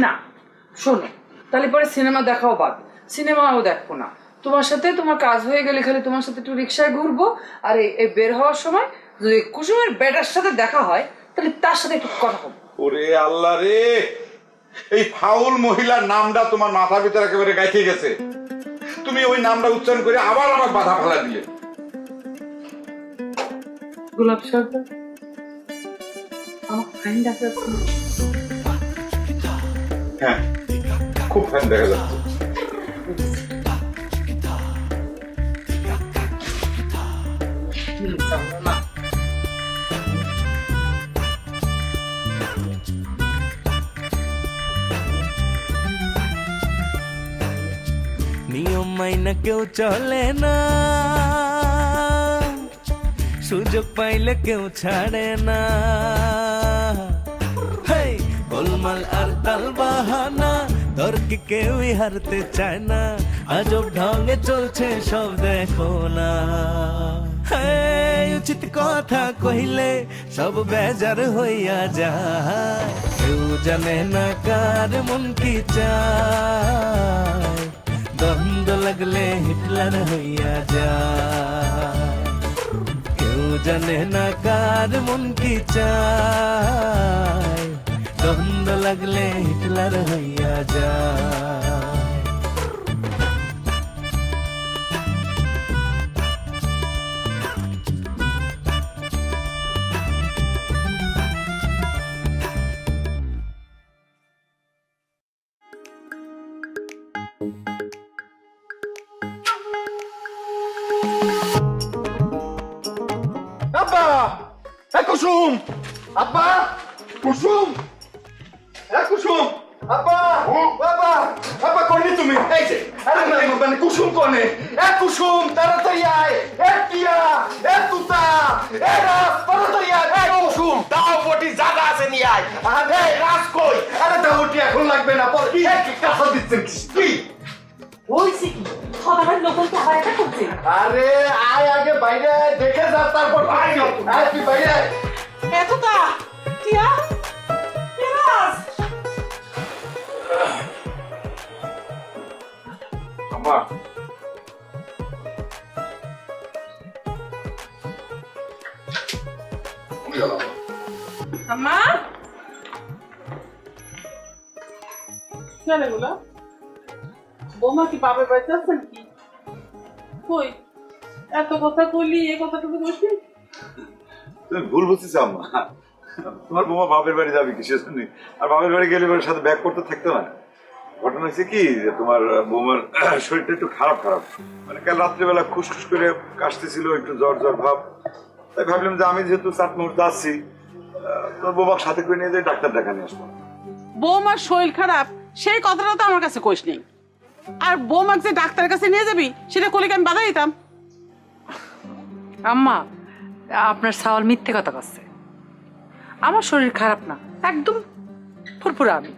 না শোনো, তাহলে পরে সিনেমা দেখাও বাদ, সিনেমাও দেখবো না। তোমার সাথে তোমার কাজ হয়ে গেলে খালি তোমার সাথে একটু রিক্সায় ঘুরবো, আর এই বের হওয়ার সময় যদি কুসুমের বেটার সাথে দেখা হয় তাহলে তার সাথে একটু কথা বলবো। ওরে আল্লাহ রে, এই ফাউল মহিলার নামটা তোমার মাথার ভিতরে একেবারে গাইতে গেছে। তুমি ওই নামটা উচ্চারণ করে আবার আমার বাধা ফেলা দিলে। গোলাপ সরকার আমার ফাইন ডাক্তার। হ্যাঁ, খুব ফাইন দেখা যাচ্ছে। নিয়ম মাইনা কেউ চলে না, সুযোগ পাইলে কেউ ছাড়ে না। হেই গোলমাল আর তাল বাহানা, তর্কে কেউই হারতে চায় না। আজব ঢঙ্গে চলছে সব দেখো না। উচিত কথা কহিলে সব বেজার হইয়া যায়। কেউ জানে না কার মন কি চায়, দ্বন্দ্ব লাগলে হিটলার হইয়া যায়। কেউ জানে না কার মন কি চায়, দ্বন্দ্ব লাগলে হিটলার হইয়া যায়। আব্বা, কুসুম, আব্বা, কুসুম, কুসুম, আব্বা, বাবা, আব্বা কোনি তুমি? এই যে, আরে মানে কুসুম কোনে? কুসুম, তাড়াতাড়ি আয়, টিয়া, তুতা, রাস, তাড়াতাড়ি আয়, কুসুম, দাও বটি জায়গা আছে নিয়ে আয়। আরে রাস কই? আরে দাও বটি এখন লাগবে না, পর কি কাঁচা দিচ্ছেন কি? হইছে কি সদাবার লোকন তো আবার এটা করছে। আরে আয় আগে বাইরে দেখে যা, তারপর আয় তুই বাইরে। এতটা টিয়া এরাস আম্মা, আম্মা কেন এগুলা? বৌমা কি বাবার বাড়িতে আছেন কি? কই এত কথা কইলি, এই কথাটুকু বসবি? তুমি ভুল বুঝতেছ আম্মা। তোমার বৌমা বাপের বাড়ি যাবে কিসের জন্য? আর বাপের বাড়ি গেলে ওর সাথে ব্যাক করতে থাকতো না। ঘটনা হচ্ছে কি যে তোমার বৌমার শরীরটা একটু খারাপ খারাপ, মানে কাল রাত্রিবেলা খুসখুস করে কাশতেছিল, একটু জ্বর জ্বর ভাব। তাই ভাবলাম যে আমি যেহেতু 4 মুহূর্তে আসছি, তোর বৌমার সাথে করে নিয়ে যাই, ডাক্তার দেখা নিয়ে আসবো। বৌমার শরীর খারাপ সেই কথাটা তো আমার কাছে কইস নেই। আর বৌমাক যে ডাক্তারের কাছে নিয়ে যাবি সেটা কলিকে আমি বাধা দিতাম? আম্মা আপনার সাওয়াল মিথ্যে কথা করছে। আমার শরীর খারাপ না, একদম ফুরফুরা আমি।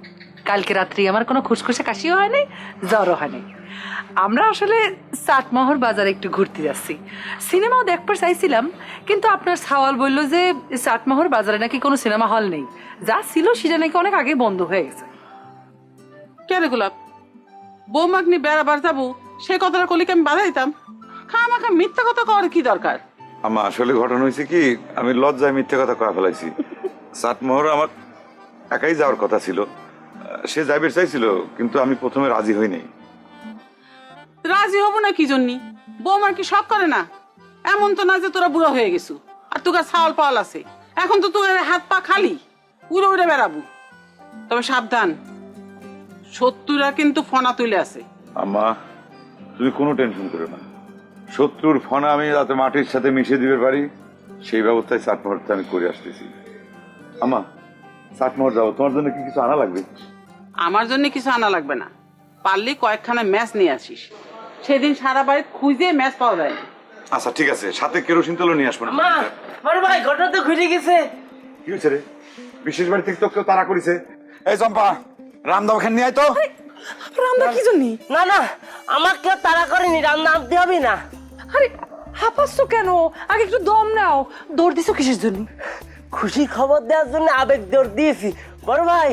কালকে রাত্রি আমার কোনো খুশখুশে কাশিও হয়নি, জ্বরও হয়নি। আমরা আসলে চাটমোহর বাজারে একটু ঘুরতে যাচ্ছি, সিনেমাও দেখবার চাইছিলাম, কিন্তু আপনার সাওয়াল বলল যে চাটমোহর বাজারে নাকি কোনো সিনেমা হল নেই, যা ছিল সেটা নাকি অনেক আগে বন্ধ হয়ে গেছে। কেন গোলাপ, বৌমাক নিয়ে বেড়াবার যাবো সেই কথাটা কলিকে আমি বাধা দিতাম? খামাখা মিথ্যা কথা করার কি দরকার? আমা আসলে ঘটনা হয়েছে কি, আমি লজ্জায় মিথ্যে কথা কয়া ফেলাইছি। চাটমোহর আমার একাই যাওয়ার কথা ছিল, সে যাইবে চাইছিল, কিন্তু আমি প্রথমে রাজি হই নাই। রাজি হবো না কি জন্যি? বৌমার কি শখ করে না? এমন তো না যে তোরা বুড়ো হয়ে গেছু আর তোকে ছাওয়াল পাওয়াল আছে। এখন তো তোর হাত পা খালি, উড়ে উড়ে বেড়াবো। তবে সাবধান, শত্রুরা কিন্তু ফনা তুলে আছে। আম্মা তুমি কোনো টেনশন করো না, শত্রুর ফনা আমি যাতে মাটির সাথে মিশিয়ে দিতে পারি সেই ব্যবস্থায় চাটমোহরটা আমি করে আসতেছি। আম্মা চাটমোহর যাবো, তোমার জন্য কি কিছু আনা লাগবে? আমার জন্য কিছু আনা লাগবে না, পারলি কয়েকখানা ম্যাচ নিয়ে আসিস। সেদিন সারা বাড়ি খুঁজে ম্যাচ পাওয়া যায়। আচ্ছা ঠিক আছে, সাথে কেরোসিন তেলও নিয়ে আসবো না। বড় ভাই ঘটনা তো ঘুরে গেছে। কি হয়েছে রে? বিশেষ বাড়ি থেকে তো কেউ তাড়া করেছে। এই চম্পা, রামদাও খান নিয়ে আয় তো। রান্না কি জন্য? না না, আমাকে কেউ তাড়া করেনি, রান্না আনতে হবে না। আরে হাঁপাচ্ছ কেন? আগে একটু দম নাও। দৌড় দিছো কিসের জন্য? খুশি খবর দেওয়ার জন্য আবেগ দৌড় দিয়েছি। বড় ভাই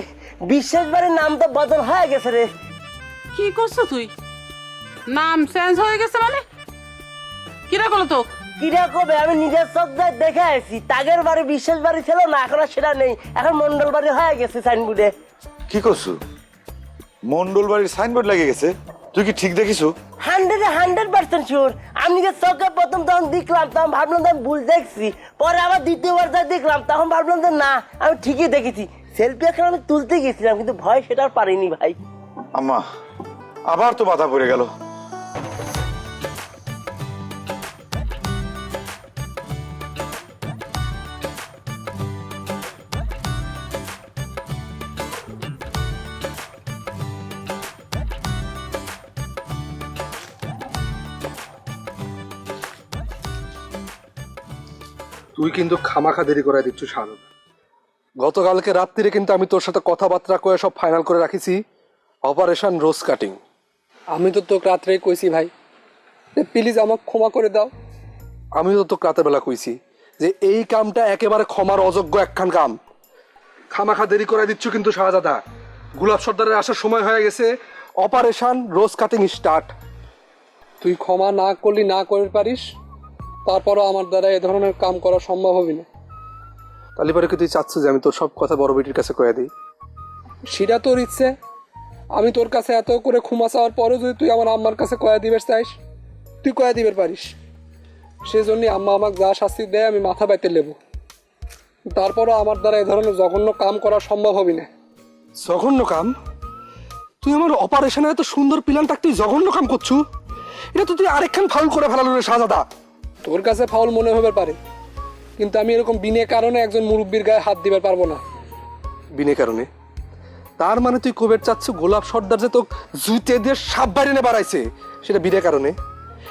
বিশ্বাস বাড়ির নাম তো বদল হয়ে গেছে রে। কি করছো তুই? নাম চেঞ্জ হয়ে গেছে মানে? কিরা করলো তো? কিরা কবে, আমি নিজের চোখ দিয়ে দেখে আসি। তাগের বাড়ি বিশ্বাস বাড়ি ছিল না, এখন আর সেটা নেই, এখন মন্ডল বাড়ি হয়ে গেছে সাইনবোর্ডে। কি করছো? মন্ডল বাড়ির সাইনবোর্ড লেগে গেছে? তুই কি ঠিক দেখিস? 100% শিওর। আমি নিজের চোখে প্রথম তখন দেখলাম, তখন ভাবলাম যে আমি ভুল দেখছি। পরে আবার দ্বিতীয়বার যা দেখলাম, তখন ভাবলাম যে না, আমি ঠিকই দেখেছি। সেলফি এখন আমি তুলতে গেছিলাম, কিন্তু ভয় সেটা আর পারিনি ভাই। আম্মা, আবার তো বাধা পড়ে গেল। তুই কিন্তু খামাখা দেরি করে দিচ্ছ শাহাদাত। গতকালকে রাত্রিরে কিন্তু আমি তোর সাথে কথাবার্তা কয়ে সব ফাইনাল করে রাখিছি, অপারেশন রোজ কাটিং। আমি তো তোকে রাত্রেই কইছি ভাই যে প্লিজ আমাকে ক্ষমা করে দাও। আমি তো তোকে রাতের বেলা কইছি যে এই কামটা একেবারে ক্ষমার অযোগ্য একখান কাম। খামাখা দেরি করে দিচ্ছ কিন্তু শাহজাদা। গোলাপ সর্দারের আসার সময় হয়ে গেছে, অপারেশন রোজ কাটিং স্টার্ট। তুই ক্ষমা না করলি না করে পারিস, তারপরও আমার দ্বারা এ ধরনের কাম করা সম্ভব হবে না। তাহলে পরে কি তুই চাচ্ছ যে আমি তোর সব কথা বড় বেটির কাছে কয়ে দিই? সেটা তোর ইচ্ছে। আমি তোর কাছে এত করে ক্ষমা চাওয়ার পরেও যদি তুই আমার আম্মার কাছে কয়ে দিবে চাইস, তুই কয়ে দিবে পারিস। সেজন্যই আম্মা আমাকে যা শাস্তি দেয় আমি মাথা বাইতে নেব। তারপরও আমার দ্বারা এ ধরনের জঘন্য কাম করা সম্ভব হবে না। জঘন্য কাম? তুই আমার অপারেশনে এত সুন্দর প্ল্যানটা তুই জঘন্য কাম করছু? এটা তো তুই আরেকখান ফাউল করে ফেলালো রে শাহজাদা। তোর কাছে ফাউল মনে হবে পারে, কিন্তু আমি এরকম বিনে কারণে একজন মুরব্বীর গায়ে হাত দিতে পারবো না। বিনে কারণে? তার মানে তুই কবের চাচ্ছ গোলাপ সর্দার যে তোকে জুতে দিয়ে সাপ বাইরে নে বাড়াইছে সেটা বিনে কারণে?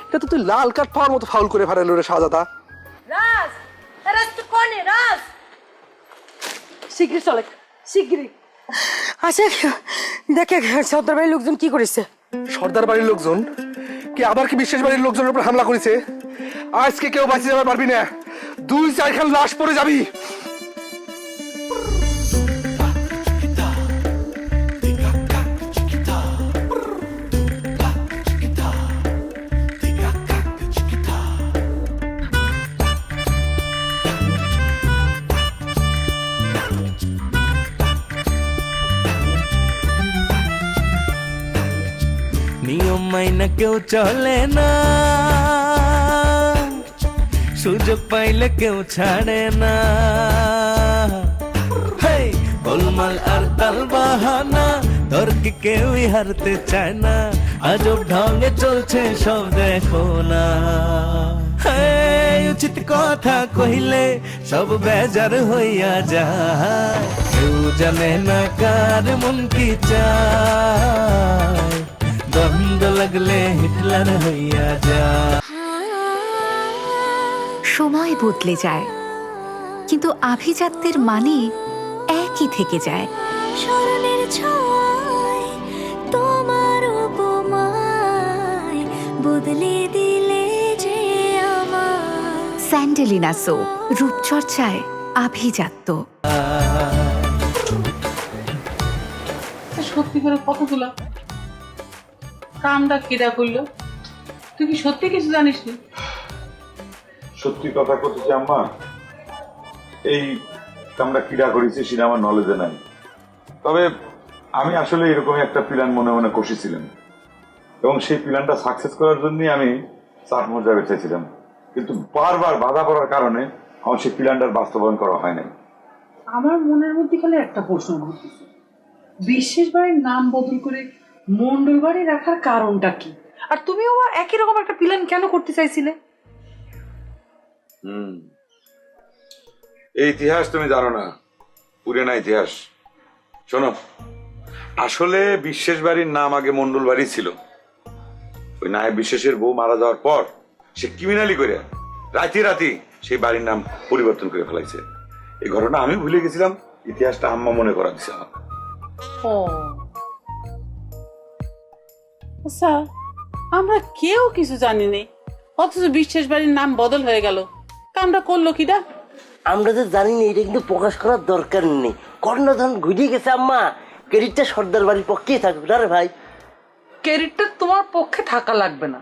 এটা তো তুই লাল কাঠ পাওয়ার মতো ফাউল করে ফেলালো রে শাহজাদা। রাজ, রাজ তো কোনে রাজ? শিগগির চলে, শিগগিরই। আচ্ছা দেখে সর্দার বাড়ির লোকজন কি করেছে। সর্দার বাড়ির লোকজন কি আবার কি বিশেষ বাড়ির লোকজনের উপর হামলা করেছে? আজকে কেউ বাঁচিয়ে যাবার পারবি না, 2-4খান লাশ পড়ে যাবি। নিয়ম মাইনা কেউ চলে না, সুযোগ পাইলে কেউ ছাড়ে না। হেই, গোলমাল আর তাল বাহানা, তর্কে কেউই হারতে চায় না। আজব ঢঙ্গে চলছে সব দেখো না। হেই, উচিত কথা কহিলে সব বেজার হইয়া যায়। কেউ জানে না কার মন কি চায়, দ্বন্দ্ব লাগলে হিটলার হইয়া যায়। সময় বদলে যায়, কিন্তু আভিজাত্যের মানে একই থেকে যায়। স্মরণের ছোঁয়ায় তোমার উপমায় বদলে দিলে যে আমার। স্যান্ডেলিনা সো, রূপচর্চায় আভিজাত্য। সত্যি করে কতগুলো কামটা কিরা করলো? তুই কি সত্যি কিছু জানিস না? সত্যি কথা করতেছি আম্মা, এই কামটা কিরা করেছি সেটা আমার নলেজে নাই। তবে আমি আসলে এরকম একটা প্ল্যান মনে মনে কষেছিলাম, এবং সেই প্ল্যানটা সাকসেস করার জন্যই আমি চাট মজা বেঁচেছিলাম। কিন্তু বারবার বাধা পড়ার কারণে আমার সেই প্ল্যানটার বাস্তবায়ন করা হয় নাই। আমার মনের মধ্যে খালি একটা প্রশ্ন ঘুরতেছে, বিশেষ বাড়ির নাম বদল করে মন্ডল বাড়ি রাখার কারণটা কি? আর তুমিও একই রকম একটা প্ল্যান কেন করতে চাইছিলে? এই ইতিহাস তুমি জানো না, পুরানা ইতিহাস। শোনো, আসলে বিশ্বাস বাড়ির নাম আগে মন্ডল বাড়ি ছিল। ওই নায়েব বিশ্বাসের বউ মারা যাওয়ার পর সে ক্রিমিনালি করে রাতি রাতি সেই বাড়ির নাম পরিবর্তন করে ফেলাইছে। এই ঘটনা আমি ভুলে গেছিলাম, ইতিহাসটা আম্মা মনে করা দিছে আমাকে। আচ্ছা, আমরা কেউ কিছু জানি নেই, অথচ বিশ্বাস বাড়ির নাম বদল হয়ে গেল। কামটা করলো কিটা? আমরা তো জানি না, এটা কিন্তু প্রকাশ করার দরকার নেই। কর্ণধন ঘুরিয়ে গেছে আম্মা। ক্রেডিটটা সর্দার বাড়ির পক্ষেই থাকুক না রে ভাই। ক্রেডিটটা তোমার পক্ষে থাকা লাগবে না,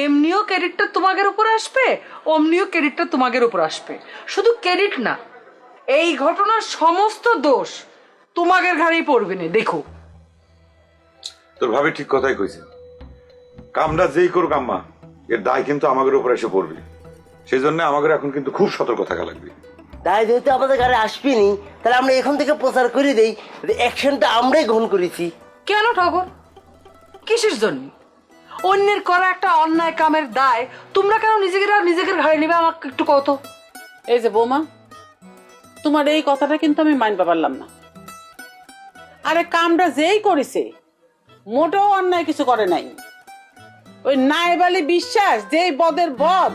এমনিও ক্রেডিটটা তোমাদের উপর আসবে, অমনিও ক্রেডিটটা তোমাদের উপর আসবে। শুধু ক্রেডিট না, এই ঘটনার সমস্ত দোষ তোমাদের ঘাড়েই পড়বে না। দেখো, তোর ভাবি ঠিক কথাই কইছে, কামটা যেই করুক আম্মা, এর দায় কিন্তু আমাদের উপর এসে পড়বে। সেই জন্য আমাদের এখন কিন্তু খুব সতর্ক থাকা লাগবে। তাই যেহেতু আমাদের গাড়ি আসবেনি, তাহলে আমরা এখন থেকে প্রচার করে দেই অ্যাকশনটা আমরাই গ্রহণ করেছি। কেন ঠাকুর, কিসের জন্য? অন্যের করা একটা অন্যায় কামের দায় তোমরা কেন নিজেদের ঘাড়ে নিবে? আমাকে একটু কত। এই যে বৌমা, তোমার এই কথাটা কিন্তু আমি মানতে পারলাম না। আরে কামটা যেই করেছে মোটেও অন্যায় কিছু করে নাই। ওই নায়েব আলী বিশ্বাস যেই বদের বদ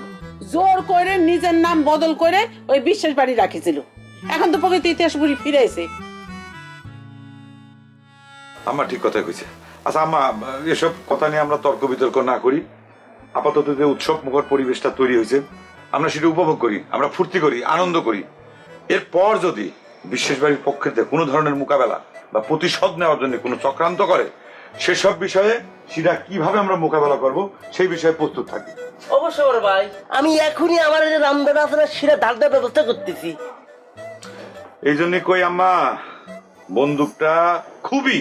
জোর করে নিজের নাম বদল করে ওই বিশ্বাস বাড়ি রাখিছিল, এখন তো প্রকৃতি ইতিহাস বুড়ি ফিরে এসে। আম্মা ঠিক কথাই কইছে। আচ্ছা আম্মা, এসব কথা নিয়ে আমরা তর্ক বিতর্ক না করি। আপাতত যে উৎসব মুখর পরিবেশটা তৈরি হয়েছে, আমরা সেটা উপভোগ করি, আমরা ফুর্তি করি, আনন্দ করি। এরপর যদি বিশ্বাস বাড়ির পক্ষের থেকে কোনো ধরনের মোকাবেলা বা প্রতিশোধ নেওয়ার জন্য কোনো চক্রান্ত করে, সেসব বিষয়ে সেটা কিভাবে আমরা মোকাবেলা করব সেই বিষয়ে প্রস্তুত থাকি। অবশ্যই বড় ভাই, আমি এখনই আমার যে রামদান আছে না সেটা ঢালটার ব্যবস্থা করতেছি। এই জন্য কই আম্মা, বন্দুকটা খুবই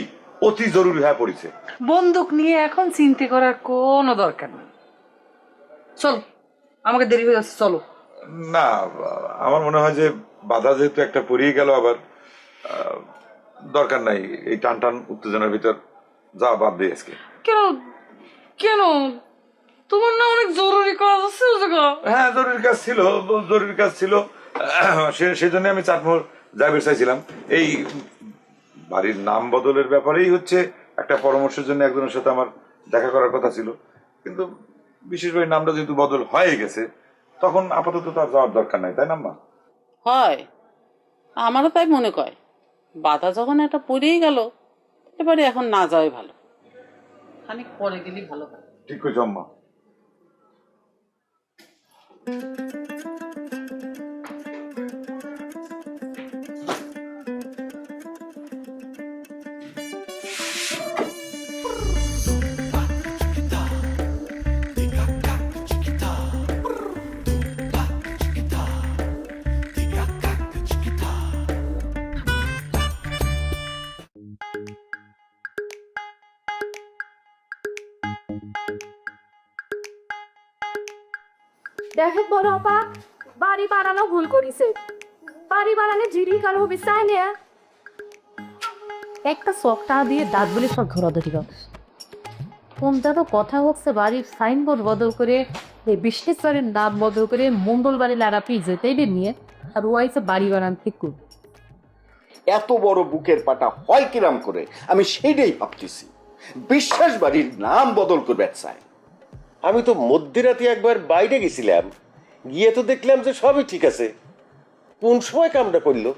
অতি জরুরি হয়ে পড়েছে। বন্দুক নিয়ে এখন চিন্তা করার কোনো দরকার নেই। চল, আমাকে দেরি হয়ে যাচ্ছে, চলো। না, আমার মনে হয় যে বাধা যেহেতু একটা পড়িয়ে গেল, আবার দরকার নাই এই টান টান উত্তেজনার ভিতর যা, বাদ দিয়ে আজকে। কেন কেন তোমার না অনেক জরুরি কাজ আছে? হ্যাঁ, জরুরি কাজ ছিল, সেই জন্য আমি চাটমোহর যাইবার চাইছিলাম। এই বাড়ির নাম বদলের ব্যাপারেই হচ্ছে একটা পরামর্শের জন্য একজনের সাথে আমার দেখা করার কথা ছিল, কিন্তু বিশেষ করে নামটা যেহেতু বদল হয়ে গেছে, তখন আপাতত তার যাওয়ার দরকার নাই, তাই না মা? হয়, আমারও তাই মনে কয়। বাধা যখন একটা পড়েই গেল, এবারে এখন না যাওয়াই ভালো, খানিক পরে গেলেই ভালো হয়। ঠিক কইছ আম্মা। দেখো বড় আপা, বাড়ি বানানো ভুল করিছে। বাড়ি বানানো জিরি কাল হবে চাই না। একটা চকটা দিয়ে দাঁত বলে সব ঘোরা ধরিব। কোনটা তো কথা হচ্ছে বাড়ির সাইনবোর্ড বদল করে বিষ্ণেশ্বরের নাম বদল করে মঙ্গল বাড়ি লাড়াপি যেতেই নিয়ে, আর ওয়াইসে বাড়ি বানান ঠিক করব। এত বড় বুকের পাটা হয় কিরাম করে, আমি সেইটাই ভাবতেছি। বিশ্বাস বাড়ির নাম বদল করবে চাই। আমি তো মধ্যরাতে একবার বাইরে গেছিলাম, গিয়ে তো দেখলাম যে সবই ঠিক আছে। কোন সময় কামটা করলো?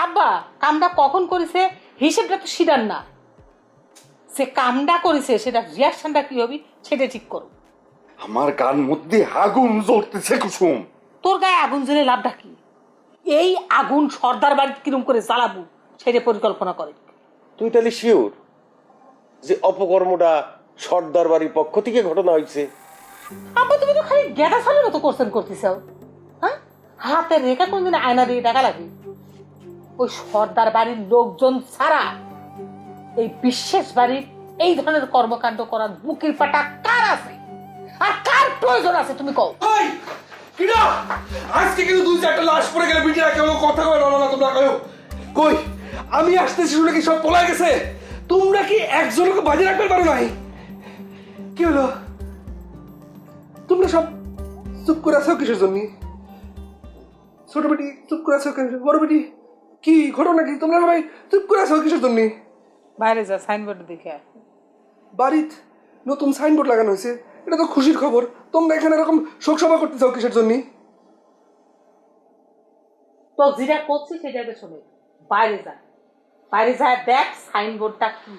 আব্বা, কামটা কখন করেছে হিসেবটা তো সিদার না। সে কামটা করেছে সেটা রিয়াকশনটা কি হবে সেটা ঠিক করো। আমার গান মধ্যে আগুন জ্বলতেছে কুসুম। তোর গায়ে আগুন জ্বলে লাভটা কি? এই আগুন সর্দার বাড়িতে কিরম করে জ্বালাবো সেটা পরিকল্পনা করে। তুই তাহলে শিওর যে অপকর্মটা সর্দার বাড়ির পক্ষ থেকে ঘটনা হয়েছে? আব্বা, তুমি তো খালি গেটা সালের মতো কোশ্চেন করতেছ। হ্যাঁ, হাতের রেখা কোনদিন আয়না দিয়ে দেখা লাগে? ওই সর্দার বাড়ির লোকজন ছাড়া এই বিশেষ বাড়ির এই ধরনের কর্মকাণ্ড করার বুকের পাটা কার আছে আর কার প্রয়োজন আছে তুমি কও। কিনা আজকে কিন্তু 2-4টা লাশ পড়ে গেলে বিটিরা কেউ কথা কয় না, তোমরা কয়ো কই? আমি আসতেছি শুনে কি সব পলাই গেছে? তোমরা কি একজনকে বাজে রাখতে পারো নাই? কি হলো? তোমরা সব চুপ করে আছো কিসের জন্য? ছোট বেটি চুপ করে আছো কেন? বড় বেটি কি ঘটনা কি? তোমরা সবাই চুপ করে আছো কিসের জন্য? বাইরে যা, সাইনবোর্ড দেখে আয়। বাড়িত নতুন সাইনবোর্ড লাগানো হয়েছে, এটা তো খুশির খবর। তোমরা এখানে এরকম শোক সভা করতে চাও কিসের জন্য? তো যেটা করছি সেটা শুনে বাইরে যা, বাইরে যা, দেখ সাইনবোর্ডটা কি।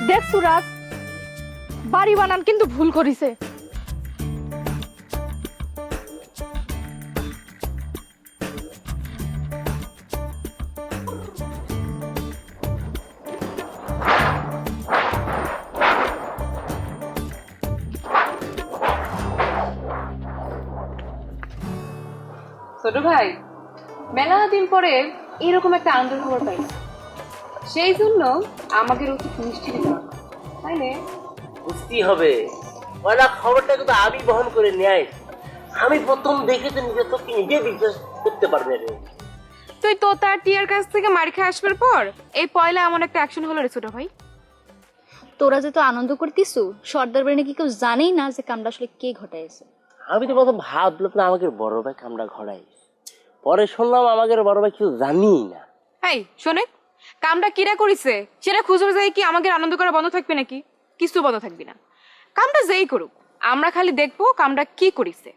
দেখ সুরাজ, বাড়ি বানান কিন্তু ভুল করিছে। ছোট ভাই, মেলা দিন পরে এরকম একটা আনন্দের খবর পাই, সেই জন্য আমাকে উচিত মিষ্টি দিতে হবে, তাই না? বুঝতেই হবে, ওরা খবরটা কিন্তু আমি বহন করে নেয়। আমি প্রথম দেখে তো নিজের চোখে নিজে বিশ্বাস করতে পারবে রে। তুই তো তার টিয়ার কাছ থেকে মার খেয়ে আসবার পর এই পয়লা এমন একটা অ্যাকশন হলো রে ছোট ভাই। তোরা যে তো আনন্দ করতিস, সর্দার বাড়ি নাকি কেউ জানেই না যে কামটা আসলে কে ঘটাইছে। আমি তো প্রথম ভাবলাম না আমাকে বড় ভাই কামড়া ঘড়াই, পরে শুনলাম আমাকে বড় ভাই কেউ জানি না। এই শোনে, কামটা কিরা করিছে সেটা খুঁজে যাই কি আমাদের আনন্দ করা বন্ধ থাকবে নাকি? কিছু বন্ধ থাকবি না, কামটা যেই করুক আমরা খালি দেখবো কামটা কি করিছে।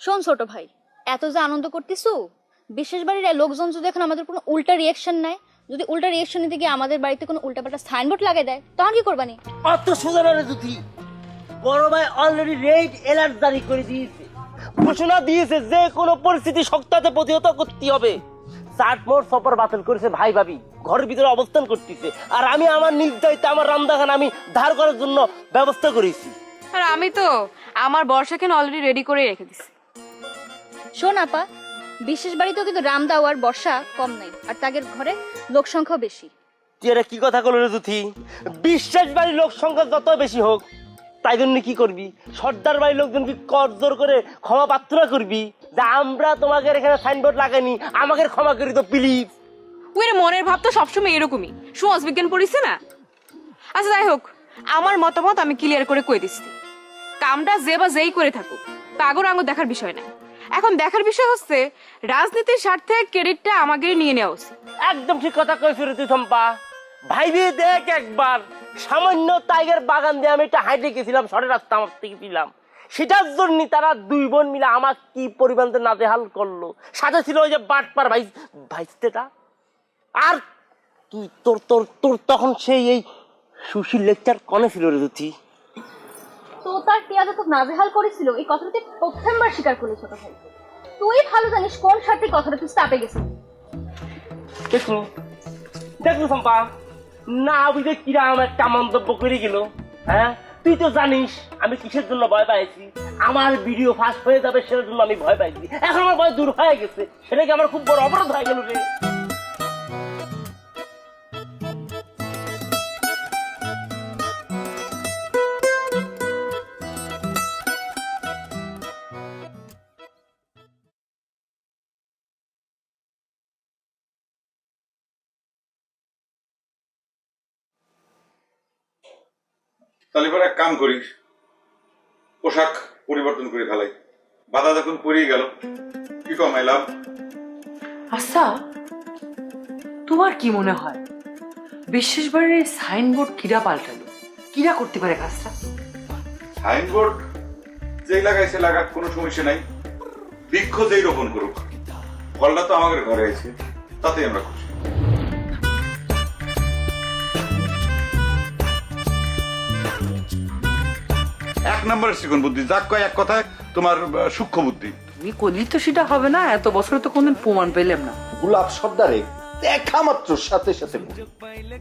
শোন ছোট ভাই, এত যে আনন্দ করতিস, বিশেষ বাড়ির লোকজন যদি এখন আমাদের কোনো উল্টা রিয়াকশন নেয়, যদি উল্টা রিয়াকশন নিতে গিয়ে আমাদের বাড়িতে কোনো উল্টাপাল্টা সাইনবোর্ড লাগাই দেয়, তখন কি করবানি? অত সোজা না রে দুধি, বড় ভাই অলরেডি রেড অ্যালার্ট জারি করে দিয়েছে, ঘোষণা দিয়েছে যে কোনো পরিস্থিতি শক্ততে প্রতিহত করতে হবে। চাটমোর সফর বাতিল করেছে ভাই ভাবি, ঘরের ভিতরে অবস্থান করতেছে, আর আমি আমার নিজ দায়িত্বে আমার রান্নাঘর আমি ধার করার জন্য ব্যবস্থা করেছি। আর আমি তো আমার বর্ষাকে অলরেডি রেডি করে রেখে দিছি। শোন আপা, বিশেষ বাড়িতেও কিন্তু রামদাও আর বর্ষা কম নাই, আর তাদের ঘরে লোক সংখ্যাও বেশি। তুই এটা কি কথা বললি দুধি? বিশ্বাস বাড়ির লোক সংখ্যা যত বেশি হোক, তাই জন্য কি করবি, সর্দার বাড়ির লোকজন কি করজোর করে ক্ষমা প্রার্থনা করবি যে আমরা তোমাকে এখানে সাইনবোর্ড লাগাইনি, আমাকে ক্ষমা করি তো প্লিজ। ওই মনের ভাব তো সবসময় এরকমই, সমাজ বিজ্ঞান পড়িছে না। আচ্ছা যাই হোক, আমার মতামত আমি ক্লিয়ার করে কই দিচ্ছি, কামটা যে বা যেই করে থাকুক তা আগর আঙুর দেখার বিষয় না। এখন দেখার বিষয় হচ্ছে রাজনীতির স্বার্থে ক্রেডিটটা আমাকে নিয়ে নেওয়া উচিত। একদম ঠিক কথা কইছ রে তুই চম্পা। ভাইবি দেখ একবার, সামান্য টাইগার বাগান দিয়ে আমি একটা হাইটে গেছিলাম, সরে রাস্তা আমার থেকে ছিলাম, সেটার জন্য তারা দুই বোন মিলে আমার কি পরিমাণ নাজেহাল করলো। সাথে ছিল ওই যে বাটপার ভাইস্তেটা, আর তুই তোর তোর তোর তখন সেই এই সুশীল লেকচার কনে ছিল রে দুধি? তো তার টিয়াতে তো নাজেহাল করেছিল, এই কথাটা তুই প্রথমবার স্বীকার করলি ছোট ভাই। তুই ভালো জানিস কোন স্বার্থে কথাটা তুই চাপে গেছিস। দেখলো দেখলো চম্পা, না বুঝে কিরাম একটা মন্তব্য করে গেল। হ্যাঁ, তুই তো জানিস আমি কিসের জন্য ভয় পাইছি, আমার ভিডিও ফাস্ট হয়ে যাবে সেটার জন্য আমি ভয় পাইছি। এখন আমার ভয় দূর হয়ে গেছে, সেটা কি আমার খুব বড় অপরাধ হয়ে গেল রে? তাহলে এবার এক কাম করি, পোশাক পরিবর্তন করে ফেলাই, বাধা যখন পড়েই গেল, কি কমাইলাম। আচ্ছা, তোমার কি মনে হয় বিশেষ বাড়ির সাইনবোর্ড কিরা পাল্টালো, কিরা করতে পারে কাজটা? সাইনবোর্ড যেই লাগাইছে লাগাক, কোনো সমস্যা নাই, বৃক্ষ যেই রোপণ করুক, ফলটা তো আমাদের ঘরে আছে, তাতেই আমরা খুশি। এক নম্বরের শিখন বুদ্ধি, যাক কয় এক কথায় তোমার সূক্ষ্ম বুদ্ধি। তুমি করলি তো সেটা হবে না, এত বছরে তো কোনদিন প্রমাণ পেলাম না। গোলাপ সর্দারে দেখা মাত্র সাথে সাথে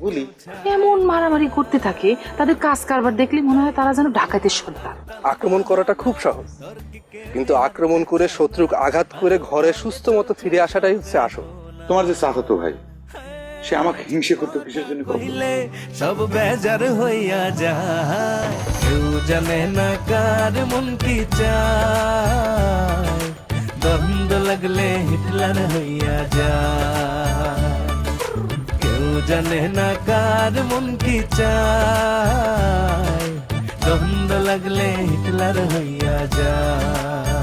বলি এমন মারামারি করতে থাকে, তাদের কাজ কারবার দেখলে মনে হয় তারা যেন ডাকাতের সন্তান। আক্রমণ করাটা খুব সহজ, কিন্তু আক্রমণ করে শত্রুকে আঘাত করে ঘরে সুস্থ মতো ফিরে আসাটাই হচ্ছে আসল। তোমার যে চাচাতো ভাই, সে আমাকে হিংসে করতে কিসের জন্য? সব বেজার হইয়া যায়, কেউ জানে না কার মন কি চায়, দ্বন্দ্ব লাগলে হিটলার হইয়া যায়, কেউ জানে না কার মন কি চায়, দ্বন্দ্ব লাগলে হিটলার হইয়া যায়।